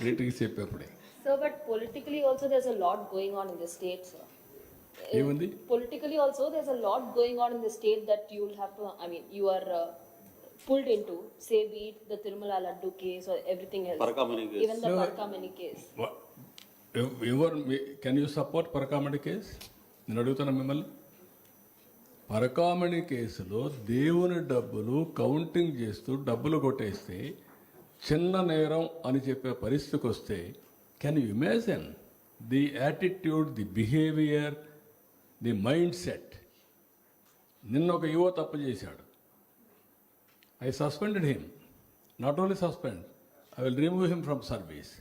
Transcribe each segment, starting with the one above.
రేటుకి చెప్పేప్పుడే. Sir, but politically also there's a lot going on in the state, sir. ఏముంది? Politically also there's a lot going on in the state that you'll have to, I mean, you are pulled into, say be it the Tirumala Laddu case or everything else. Parakamani case. Even the No. Parakamani case. Can you support Parakamani case? నేను అడుగుతున్నా మిమ్మల్ని. పరకామణి కేసులో దేవుని డబ్బులు counting చేస్తూ డబ్బులు కొట్టేస్తే చిన్న నేరం అని చెప్పే పరిస్థితికి వస్తే can you imagine the attitude, the behaviour, the mind set. నిన్న ఒక యువ తప్పు చేశాడు. I suspended him. Not only suspend, I will remove him from service.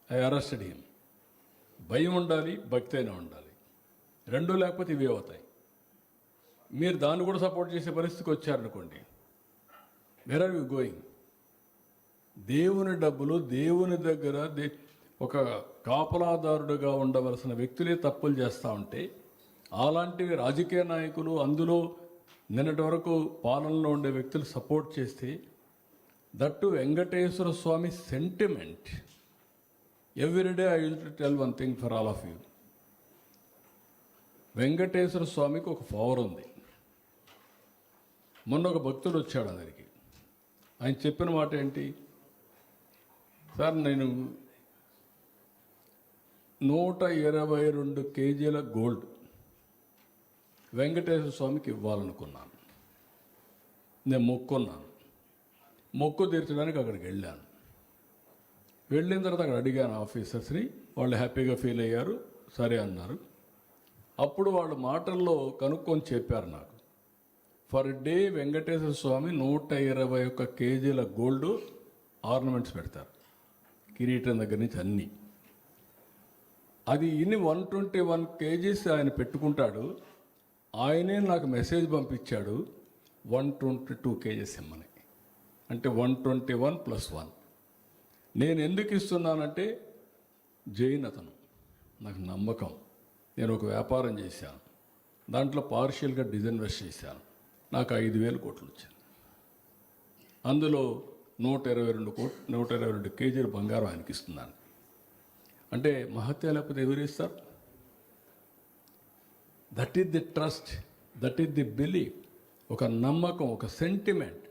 I arrested him. భయం ఉండాలి, భక్తి అయినా ఉండాలి. రెండూ లేకపోతే ఇవే అవుతాయి. మీరు దాన్ని కూడా సపోర్ట్ చేసే పరిస్థితికి వచ్చారనుకోండి, వేర్ ఆర్ యూ గోయింగ్? దేవుని డబ్బులు దేవుని దగ్గర ఒక కాపలాదారుడుగా ఉండవలసిన వ్యక్తులే తప్పులు చేస్తూ ఉంటే, అలాంటివి రాజకీయ నాయకులు, అందులో నిన్నటి వరకు పాలనలో ఉండే వ్యక్తులు సపోర్ట్ చేస్తే, that Venkateswara Swamy sentiment. Everyday I will tell one thing for all of you. Venkateswara స్వామికి ఒక పవర్ ఉంది. మొన్న ఒక భక్తుడు వచ్చాడు అందరికి. ఆయన చెప్పిన మాట ఏంటి? సార్, నేను 122 కేజీల గోల్డ్ వెంకటేశ్వర స్వామికి ఇవ్వాలనుకున్నాను. నేను మొక్కున్నాను. మొక్కు తీర్చడానికి అక్కడికి వెళ్ళాను. వెళ్ళిన తర్వాత అక్కడ అడిగాను ఆఫీసర్స్ని. వాళ్ళు హ్యాపీగా ఫీల్ అయ్యారు, సరే అన్నారు. అప్పుడు వాళ్ళ మాటల్లో కనుక్కొని చెప్పారు నాకు, ఫర్ డే వెంకటేశ్వర స్వామి 121 కేజీల గోల్డ్ ఆర్నమెంట్స్ పెడతారు, కిరీటం దగ్గర నుంచి అన్నీ. అది ఇన్ని 121 కేజీస్ ఆయన పెట్టుకుంటాడు. ఆయనే నాకు మెసేజ్ పంపించాడు 122 కేజీస్ ఇమ్మని. అంటే 121 + 1. నేను ఎందుకు ఇస్తున్నానంటే, జైన్ అతను, నాకు నమ్మకం. నేను ఒక వ్యాపారం చేశాను, దాంట్లో పార్షియల్గా డిజిన్వెస్ట్ చేశాను, నాకు 5,000 కోట్లు వచ్చింది. అందులో 122 కేజీలు బంగారం ఆయనకి ఇస్తున్నాను. అంటే మహత్య లేకపోతే ఎవరు ఇస్తారు? That is the trust, that is the belief. ఒక నమ్మకం, ఒక సెంటిమెంట్.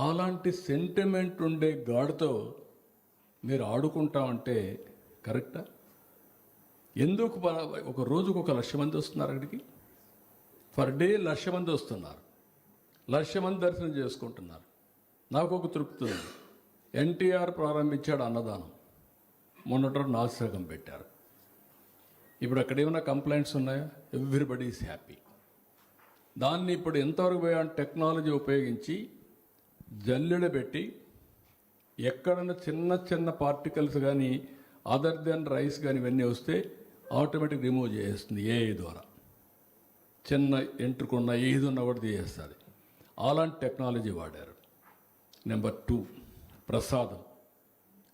అలాంటి సెంటిమెంట్ ఉండే గాడితో మీరు ఆడుకుంటామంటే కరెక్టా? ఎందుకు? ఒక రోజుకు 1,00,000 మంది వస్తున్నారు అక్కడికి. పర్ డే 1,00,000 మంది వస్తున్నారు. 1,00,000 మంది దర్శనం చేసుకుంటున్నారు. నాకు ఒక తృప్తి ఉంది. ఎన్టీఆర్ ప్రారంభించాడు అన్నదానం. మొన్నటి నాసిరకం పెట్టారు. ఇప్పుడు అక్కడ ఏమైనా కంప్లైంట్స్ ఉన్నాయా? Everybody is happy. దాన్ని ఇప్పుడు ఎంతవరకు పోయాం? టెక్నాలజీ ఉపయోగించి జల్లెడ పెట్టి ఎక్కడన్నా చిన్న చిన్న పార్టికల్స్ కానీ అదర్ దెన్ రైస్ కానీ ఇవన్నీ వస్తే ఆటోమేటిక్ రిమూవ్ చేసేస్తుంది ఏఐ ద్వారా. చిన్న ఎంట్రుకున్న ఏది ఉన్నా కూడా తీసేస్తుంది. అలాంటి టెక్నాలజీ వాడారు. నెంబర్ 2, ప్రసాదం.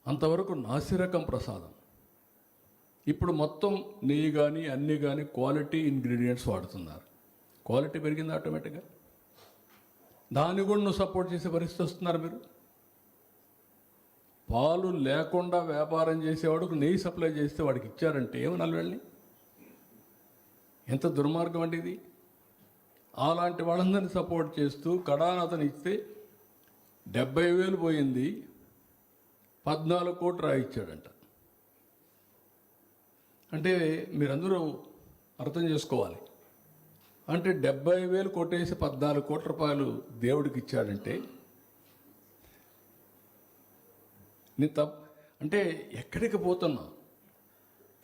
అంతవరకు నాసిరకం ప్రసాదం. ఇప్పుడు మొత్తం నెయ్యి కానీ అన్నీ కానీ క్వాలిటీ ఇంగ్రీడియంట్స్ వాడుతున్నారు. క్వాలిటీ పెరిగింది ఆటోమేటిక్గా. దాన్ని కూడా నువ్వు సపోర్ట్ చేసే పరిస్థితి వస్తున్నారు మీరు. పాలు లేకుండా వ్యాపారం చేసేవాడుకు నెయ్యి సప్లై చేస్తే వాడికి ఇచ్చారంటే ఏమనాలి వెళ్ళి? ఎంత దుర్మార్గం అంటే ఇది. అలాంటి వాళ్ళందరినీ సపోర్ట్ చేస్తూ కడాన అతను ఇస్తే 70,000 పోయింది, 14 కోట్లు రాయిచ్చాడంట. అంటే మీరందరూ అర్థం చేసుకోవాలి. అంటే 70,000 కొట్టేసి 14 కోట్ల రూపాయలు దేవుడికి ఇచ్చాడంటే నీ అంటే ఎక్కడికి పోతున్నావు?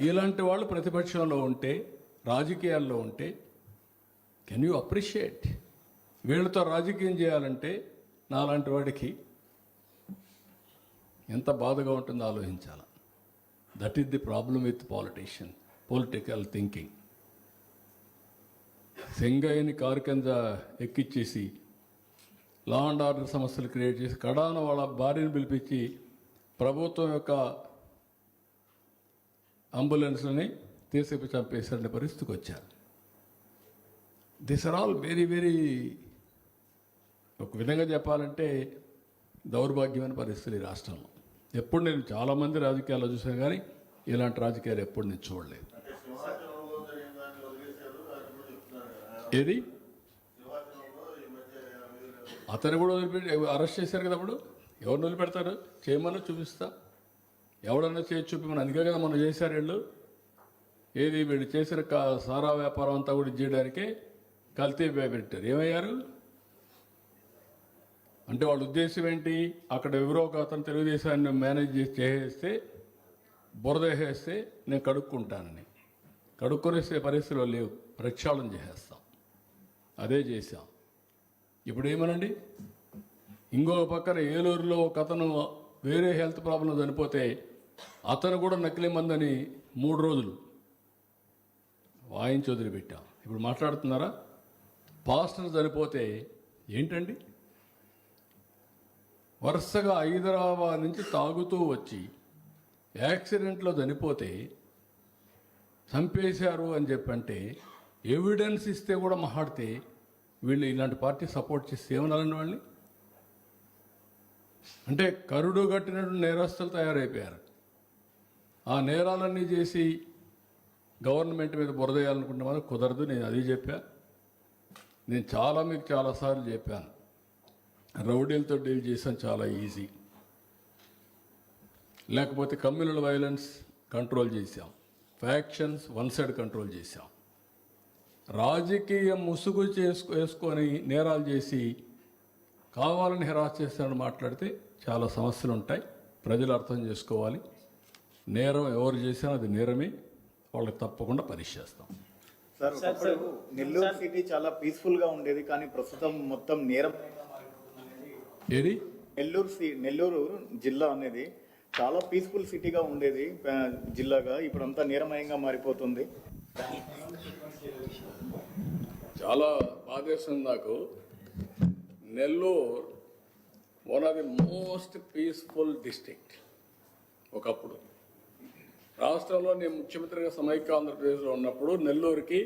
ఇలాంటి వాళ్ళు ప్రతిపక్షంలో ఉంటే, రాజకీయాల్లో ఉంటే కెన్ యూ అప్రిషియేట్? వీళ్ళతో రాజకీయం చేయాలంటే నాలాంటి వాడికి ఎంత బాధగా ఉంటుందో ఆలోచించాల. That is the problem with politician, political thinking. సెంగయ్యని కారు కింద ఎక్కిచ్చేసి లా అండ్ ఆర్డర్ సమస్యలు క్రియేట్ చేసి కడాన వాళ్ళ భార్యను పిలిపించి ప్రభుత్వం యొక్క అంబులెన్స్లని తీసిపి చంపేసే పరిస్థితికి వచ్చారు. This are all very very, ఒక విధంగా చెప్పాలంటే దౌర్భాగ్యమైన పరిస్థితులు ఈ రాష్ట్రంలో. ఎప్పుడు నేను చాలామంది రాజకీయాల్లో చూసాను కానీ ఇలాంటి రాజకీయాలు ఎప్పుడు నేను చూడలేదు. ఏది అతను కూడా వదిలిపెట్టి అరెస్ట్ చేశారు కదా, అప్పుడు ఎవరిని వదిలిపెడతారు? చేయమని చూపిస్తా, ఎవడన్నా చేసి చూపిమని. అందుకే కదా మనం చేశారు వీళ్ళు. ఏది వీళ్ళు చేసిన సారా వ్యాపారం అంతా కూడా చేయడానికే కల్తీ పెట్టారు. ఏమయ్యారు అంటే వాళ్ళ ఉద్దేశం ఏంటి? అక్కడ ఎవరో ఒక అతను తెలుగుదేశాన్ని మేనేజ్ చేసేస్తే, బురద వేసేస్తే నేను కడుక్కుంటానని. కడుక్కొనేసే పరిస్థితులు లేవు, ప్రక్షాళన చేసేస్తాం. అదే చేశాం. ఇప్పుడు ఏమనండి, ఇంకొక పక్కన ఏలూరులో ఒక అతను వేరే హెల్త్ ప్రాబ్లం చనిపోతే అతను కూడా నకిలీ మందని 3 రోజులు వాయించి వదిలిపెట్టాం. ఇప్పుడు మాట్లాడుతున్నారా? పాస్టర్ చనిపోతే ఏంటండి, వరుసగా హైదరాబాద్ నుంచి తాగుతూ వచ్చి యాక్సిడెంట్లో చనిపోతే చంపేశారు అని చెప్పంటే ఎవిడెన్స్ ఇస్తే కూడా మాట్లాడితే వీళ్ళు ఇలాంటి పార్టీ సపోర్ట్ చేస్తే ఏమనాలండి వాళ్ళని? అంటే కరుడు కట్టినట్టు నేరస్తులు తయారైపోయారు. ఆ నేరాలన్నీ చేసి గవర్నమెంట్ మీద బురదేయాలనుకుంటే మాత్రం కుదరదు. నేను అది చెప్పా. నేను మీకు చాలాసార్లు చెప్పాను, రౌడీలతో డీల్ చేసాను, చాలా ఈజీ. లేకపోతే కమ్యూనల్ వైలెన్స్ కంట్రోల్ చేశాం, ఫ్యాక్షన్స్ వన్ సైడ్ కంట్రోల్ చేశాం. రాజకీయ ముసుగు వేసుకొని నేరాలు చేసి కావాలని హెరాస్ చేస్తానని మాట్లాడితే చాలా సమస్యలు ఉంటాయి. ప్రజలు అర్థం చేసుకోవాలి. నేరం ఎవరు చేసినా అది నేరమే, వాళ్ళకి తప్పకుండా పనిష్ చేస్తాం. సార్, ఒకప్పుడు నెల్లూరు సిటీ చాలా పీస్ఫుల్ గా ఉండేది, కానీ ప్రస్తుతం మొత్తం నేరం. ఏది నెల్లూరు జిల్లా అనేది చాలా పీస్ఫుల్ సిటీగా ఉండేది జిల్లాగా, ఇప్పుడు అంతా నేరమయంగా మారిపోతుంది. చాలా బాధేస్తుంది నాకు. Nellore one of the most peaceful district. ఒకప్పుడు రాష్ట్రంలో నేను ముఖ్యమంత్రిగా సమైక్య ఆంధ్రప్రదేశ్లో ఉన్నప్పుడు నెల్లూరుకి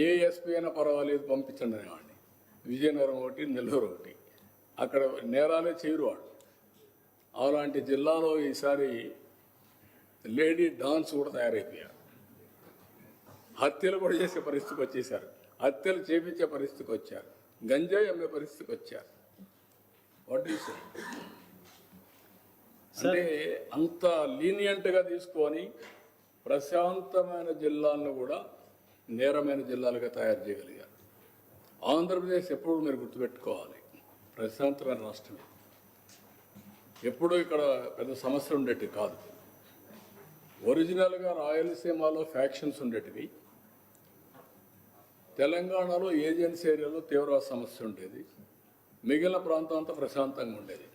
ఏ ఎస్పీ అయినా పర్వాలేదు పంపించండి అనేవాడిని. విజయనగరం ఒకటి, నెల్లూరు ఒకటి. అక్కడ నేరాలే చేయరు వాడు. అలాంటి జిల్లాలో ఈసారి లేడీ డాన్స్ కూడా తయారైపోయారు. హత్యలు కూడా చేసే పరిస్థితికి వచ్చేసారు, హత్యలు చేపించే పరిస్థితికి వచ్చారు, గంజాయి అమ్మే పరిస్థితికి వచ్చారు. What you say? అంటే అంత లీనియంట్గా తీసుకొని ప్రశాంతమైన జిల్లాలను కూడా నేరమైన జిల్లాలుగా తయారు చేయగలిగారు. ఆంధ్రప్రదేశ్ ఎప్పుడు మీరు గుర్తుపెట్టుకోవాలి, ప్రశాంతమైన రాష్ట్రమే. ఎప్పుడూ ఇక్కడ పెద్ద సమస్యలు ఉండేటివి కాదు. ఒరిజినల్గా రాయలసీమలో ఫ్యాక్షన్స్ ఉండేటివి, తెలంగాణలో ఏజెన్సీ ఏరియాలో తీవ్ర సమస్య ఉండేది, మిగిలిన ప్రాంతం అంతా ప్రశాంతంగా ఉండేది.